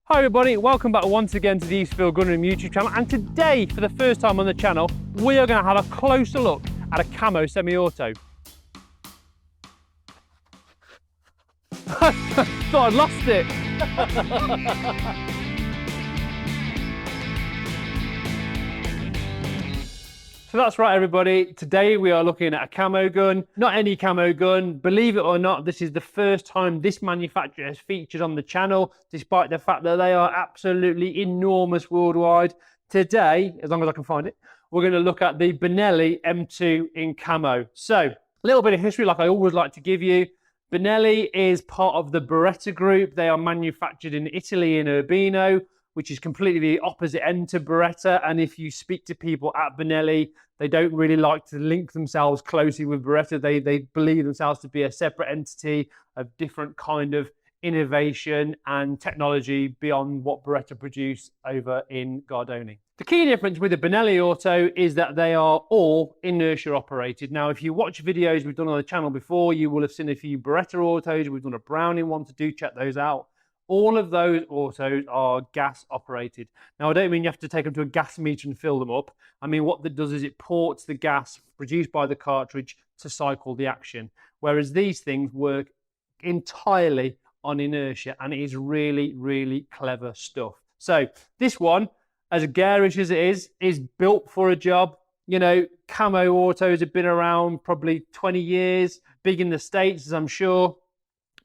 Hi everybody, welcome back once again to the Eastfield Gunroom YouTube channel, and today, for the first time on the channel, we are going to have a closer look at a camo semi-auto. Thought I'd lost it. So that's right everybody, today we are looking at a camo gun. Not any camo gun, believe it or not, this is the first time this manufacturer has featured on the channel, despite the fact that they are absolutely enormous worldwide. Today, as long as I can find it, we're going to look at the Benelli M2 in camo. So, a little bit of history like I always like to give you. Benelli is part of the Beretta group. They are manufactured in Italy in Urbino, which is completely the opposite end to Beretta. And if you speak to people at Benelli, they don't really like to link themselves closely with Beretta. They believe themselves to be a separate entity of different kind of innovation and technology beyond what Beretta produce over in Gardoni. The key difference with the Benelli Auto is that they are all Inertia operated. Now, if you watch videos we've done on the channel before, you will have seen a few Beretta autos. We've done a Browning one, so do check those out. All of those autos are gas operated. Now, I don't mean you have to take them to a gas meter and fill them up. I mean, what that does is it ports the gas produced by the cartridge to cycle the action. Whereas these things work entirely on inertia, and it is really, really clever stuff. So this one, as garish as it is built for a job. You know, camo autos have been around probably 20 years, big in the States, as I'm sure.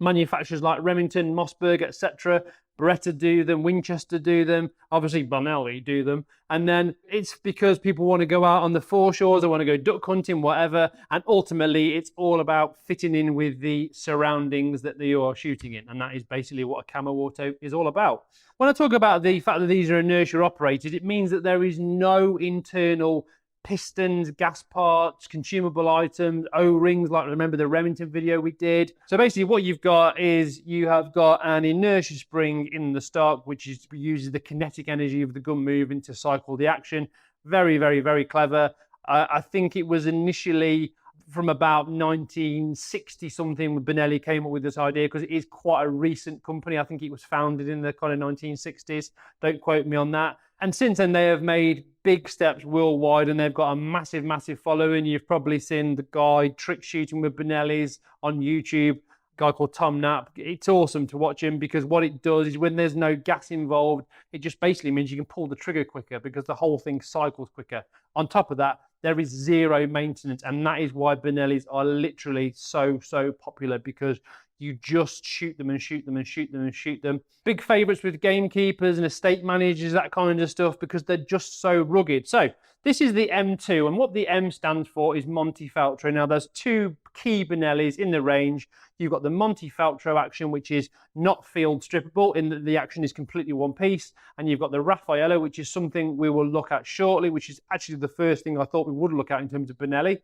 Manufacturers like Remington, Mossberg, etc. Beretta do them, Winchester do them, obviously Benelli do them. And then it's because people want to go out on the foreshores, they want to go duck hunting, whatever. And ultimately, it's all about fitting in with the surroundings that you are shooting in. And that is basically what a camo auto is all about. When I talk about the fact that these are inertia operated, it means that there is no internal pistons, gas parts, consumable items, O-rings, like remember the Remington video we did. So basically what you've got is you have got an inertia spring in the stock, which uses the kinetic energy of the gun moving to cycle the action. Very, very, very clever. I think it was initially from about 1960 something when Benelli came up with this idea, because it is quite a recent company. I think it was founded in the kind of 1960s. Don't quote me on that. And since then, they have made big steps worldwide, and they've got a massive, massive following. You've probably seen the guy trick shooting with Benelli's on YouTube, a guy called Tom Knapp. It's awesome to watch him, because what it does is when there's no gas involved, it just basically means you can pull the trigger quicker because the whole thing cycles quicker. On top of that, there is zero maintenance, and that is why Benelli's are literally so popular, because you just shoot them and shoot them and shoot them and shoot them. Big favourites with gamekeepers and estate managers, that kind of stuff, because they're just so rugged. So this is the M2, and what the M stands for is Montefeltro. Now, there's two key Benellis in the range. You've got the Montefeltro action, which is not field strippable, in that the action is completely one piece. And you've got the Raffaello, which is something we will look at shortly, which is actually the first thing I thought we would look at in terms of Benelli,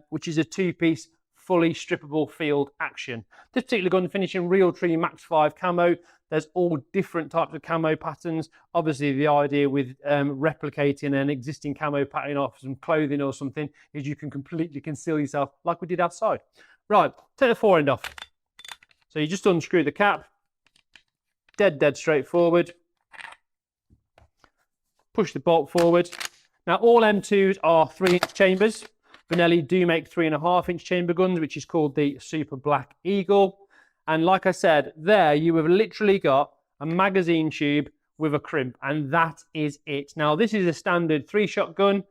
which is a two-piece fully strippable field action. This particular gun finishing Realtree Max 5 camo. There's all different types of camo patterns. Obviously, the idea with replicating an existing camo pattern off some clothing or something is you can completely conceal yourself like we did outside. Right, take the fore end off. So you just unscrew the cap. Dead straightforward. Push the bolt forward. Now, all M2s are 3-inch chambers. Benelli do make 3.5-inch chamber guns, which is called the Super Black Eagle. And like I said, there you have literally got a magazine tube with a crimp, and that is it. Now, this is a standard 3-shot gun,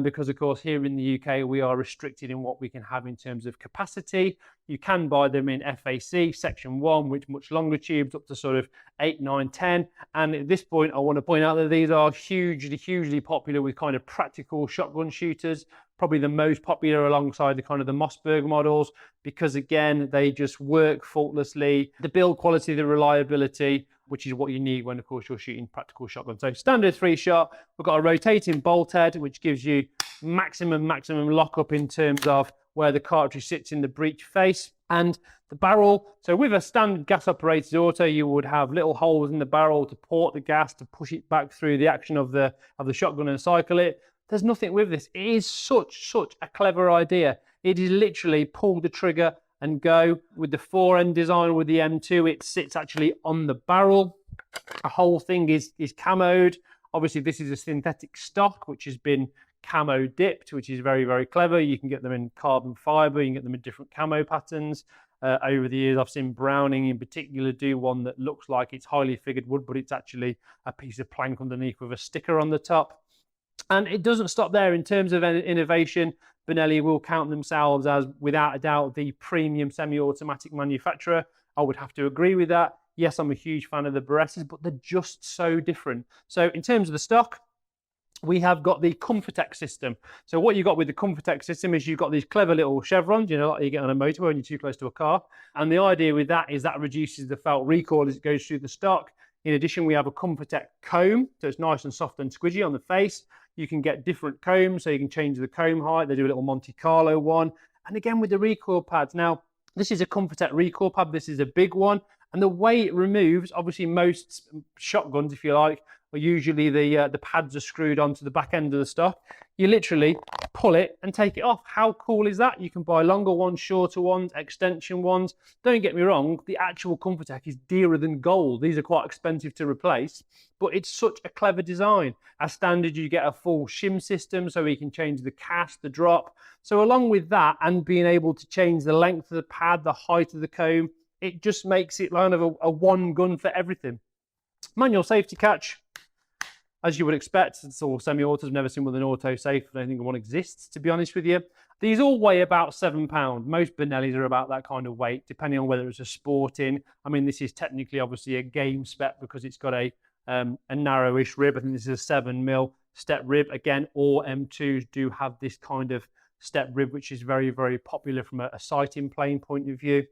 because of course here in the UK we are restricted in what we can have in terms of capacity. You can buy them in FAC section 1, which much longer tubes up to sort of 8, 9, 10. And at this point I want to point out that these are hugely popular with kind of practical shotgun shooters. Probably the most popular alongside the kind of the Mossberg models, because again they just work faultlessly. The build quality, the reliability, which is what you need when of course you're shooting practical shotguns. So standard 3-shot, we've got a rotating bolt head, which gives you maximum lockup in terms of where the cartridge sits in the breech face. And the barrel, so with a standard gas operated auto, you would have little holes in the barrel to port the gas, to push it back through the action of the shotgun and cycle it. There's nothing with this. It is such a clever idea. It is literally pull the trigger and go. With the fore end design with the M2, it sits actually on the barrel. The whole thing is camoed. Obviously, this is a synthetic stock, which has been camo dipped, which is very, very clever. You can get them in carbon fiber, you can get them in different camo patterns. Over the years, I've seen Browning in particular do one that looks like it's highly figured wood, but it's actually a piece of plank underneath with a sticker on the top. And it doesn't stop there. In terms of innovation, Benelli will count themselves as, without a doubt, the premium semi-automatic manufacturer. I would have to agree with that. Yes, I'm a huge fan of the Berettas, but they're just so different. So in terms of the stock, we have got the Comfortex system. So what you got with the Comfortex system is you've got these clever little chevrons, you know, like you get on a motorway when you're too close to a car. And the idea with that is that reduces the felt recoil as it goes through the stock. In addition, we have a Comfortex comb, so it's nice and soft and squidgy on the face. You can get different combs, so you can change the comb height. They do a little Monte Carlo one. And again, with the recoil pads. Now, this is a Comfortex recoil pad. This is a big one. And the way it removes, obviously most shotguns, if you like, are usually the pads are screwed onto the back end of the stock. You literally pull it and take it off. How cool is that? You can buy longer ones, shorter ones, extension ones. Don't get me wrong, the actual Comfortex is dearer than gold. These are quite expensive to replace, but it's such a clever design. As standard, you get a full shim system, so you can change the cast, the drop. So along with that, and being able to change the length of the pad, the height of the comb, it just makes it kind of a one gun for everything. Manual safety catch, as you would expect. It's all semi-autos. I've never seen with an auto safe. I don't think one exists, to be honest with you. These all weigh about £7. Most Benellis are about that kind of weight, depending on whether it's a sporting. I mean, this is technically obviously a game spec because it's got a narrowish rib. I think this is a 7mm step rib. Again, all M2s do have this kind of step rib, which is very, very popular from a sighting plane point of view.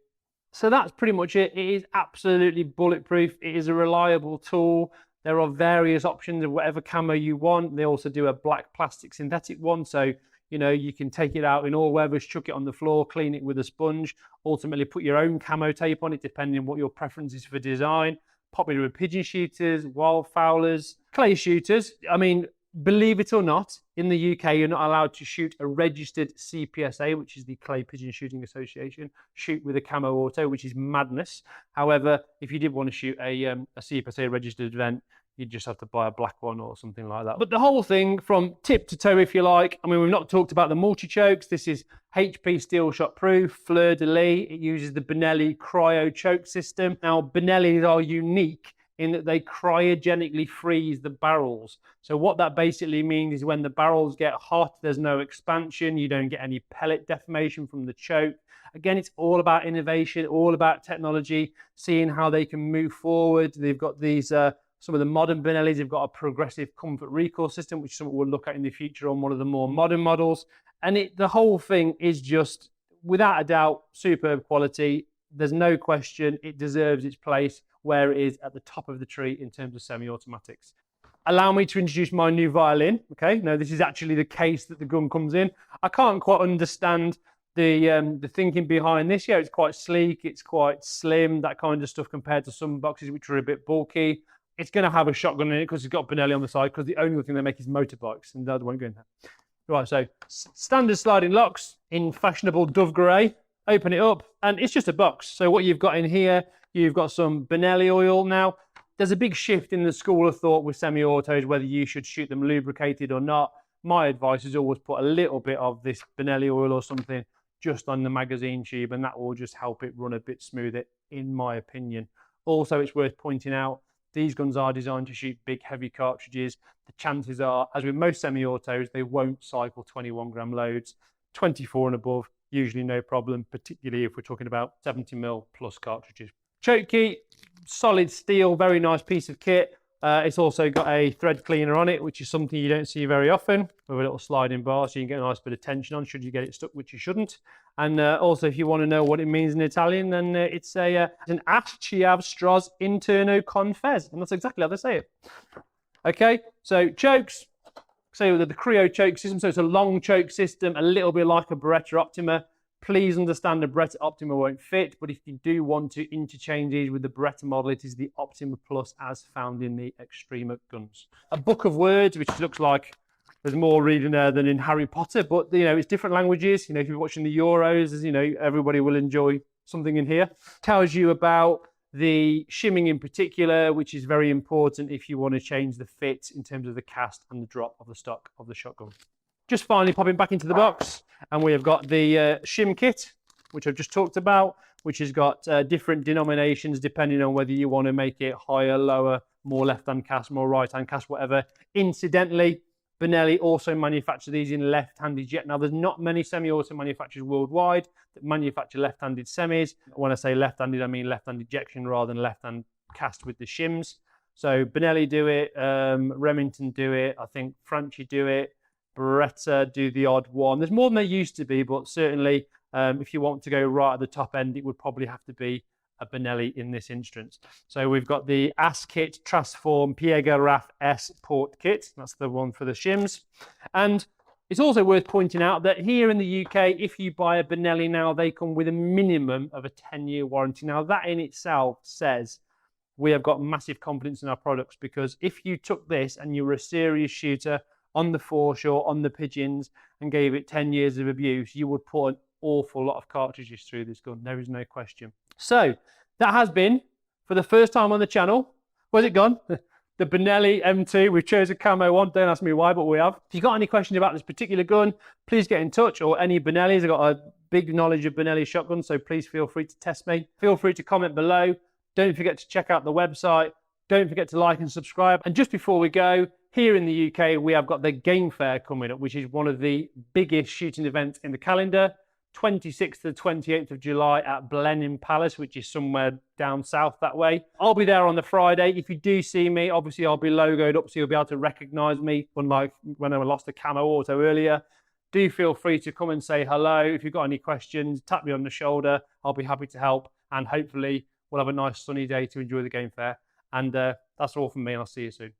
So that's pretty much it. It is absolutely bulletproof. It is a reliable tool. There are various options of whatever camo you want. They also do a black plastic synthetic one. So, you know, you can take it out in all weathers, chuck it on the floor, clean it with a sponge, ultimately put your own camo tape on it, depending on what your preference is for design. Popular with pigeon shooters, wildfowlers, clay shooters. I mean, believe it or not, in the UK, you're not allowed to shoot a registered CPSA, which is the Clay Pigeon Shooting Association, shoot with a camo auto, which is madness. However, if you did want to shoot a CPSA registered event, you'd just have to buy a black one or something like that. But the whole thing from tip to toe, if you like, I mean, we've not talked about the multi-chokes. This is HP steel shot proof, fleur-de-lis. It uses the Benelli cryo choke system. Now, Benellis are unique in that they cryogenically freeze the barrels. So what that basically means is when the barrels get hot, there's no expansion, you don't get any pellet deformation from the choke. Again, it's all about innovation, all about technology, seeing how they can move forward. They've got these, some of the modern Benellis have got a progressive comfort recoil system, which is something we'll look at in the future on one of the more modern models. And the whole thing is just, without a doubt, superb quality. There's no question it deserves its place where it is at the top of the tree in terms of semi-automatics. Allow me to introduce my new violin. Okay, now this is actually the case that the gun comes in. I can't quite understand the thinking behind this. Yeah, it's quite sleek, it's quite slim, that kind of stuff compared to some boxes which are a bit bulky. It's going to have a shotgun in it because it's got Benelli on the side, because the only thing they make is motorbikes, and that won't go in there. Right, so standard sliding locks in fashionable dove grey. Open it up, and it's just a box. So what you've got in here, you've got some Benelli oil. Now, there's a big shift in the school of thought with semi-autos, whether you should shoot them lubricated or not. My advice is always put a little bit of this Benelli oil or something just on the magazine tube, and that will just help it run a bit smoother, in my opinion. Also, it's worth pointing out, these guns are designed to shoot big, heavy cartridges. The chances are, as with most semi-autos, they won't cycle 21-gram loads. 24 and above, usually no problem, particularly if we're talking about 70mm plus cartridges. Choke key, solid steel, very nice piece of kit. It's also got a thread cleaner on it, which is something you don't see very often, with a little sliding bar, so you can get a nice bit of tension on should you get it stuck, which you shouldn't. And also, if you want to know what it means in Italian, then it's an Acciav Stros Interno Confes, and that's exactly how they say it. Okay, so chokes. So the Creo choke system, so it's a long choke system, a little bit like a Beretta Optima. Please understand the Beretta Optima won't fit, but if you do want to interchange these with the Beretta model, it is the Optima Plus as found in the Extrema guns. A book of words, which looks like there's more reading there than in Harry Potter, but you know, it's different languages. You know, if you're watching the Euros, you know, everybody will enjoy something in here. Tells you about the shimming in particular, which is very important if you want to change the fit in terms of the cast and the drop of the stock of the shotgun. Just finally popping back into the box, and we have got the shim kit, which I've just talked about, which has got different denominations depending on whether you want to make it higher, lower, more left-hand cast, more right-hand cast, whatever. Incidentally, Benelli also manufacture these in left-handed jet. Now, there's not many semi-auto manufacturers worldwide that manufacture left-handed semis. When I say left-handed, I mean left-hand ejection rather than left-hand cast with the shims. So Benelli do it, Remington do it, I think Franchi do it, Beretta do the odd one. There's more than there used to be, but certainly if you want to go right at the top end, it would probably have to be a Benelli in this instance. So we've got the AS kit Transform Piega-Raf S port kit. That's the one for the shims. And it's also worth pointing out that here in the UK, if you buy a Benelli now, they come with a minimum of a 10-year warranty. Now, that in itself says we have got massive confidence in our products, because if you took this and you were a serious shooter on the foreshore, on the pigeons, and gave it 10 years of abuse, you would put an awful lot of cartridges through this gun. There is no question. So that has been, for the first time on the channel, where's it gone? The Benelli M2. We've chosen a camo one. Don't ask me why, but we have. If you've got any questions about this particular gun, please get in touch, or any Benellis. I've got a big knowledge of Benelli shotguns, so please feel free to test me. Feel free to comment below. Don't forget to check out the website. Don't forget to like and subscribe. And just before we go, here in the UK, we have got the Game Fair coming up, which is one of the biggest shooting events in the calendar. 26th to the 28th of July at Blenheim Palace, which is somewhere down south that way. I'll be there on the Friday. If you do see me, obviously I'll be logoed up so you'll be able to recognize me, unlike when I lost a camo auto earlier. Do feel free to come and say hello. If you've got any questions, tap me on the shoulder. I'll be happy to help, and hopefully we'll have a nice sunny day to enjoy the Game Fair. And that's all from me, and I'll see you soon.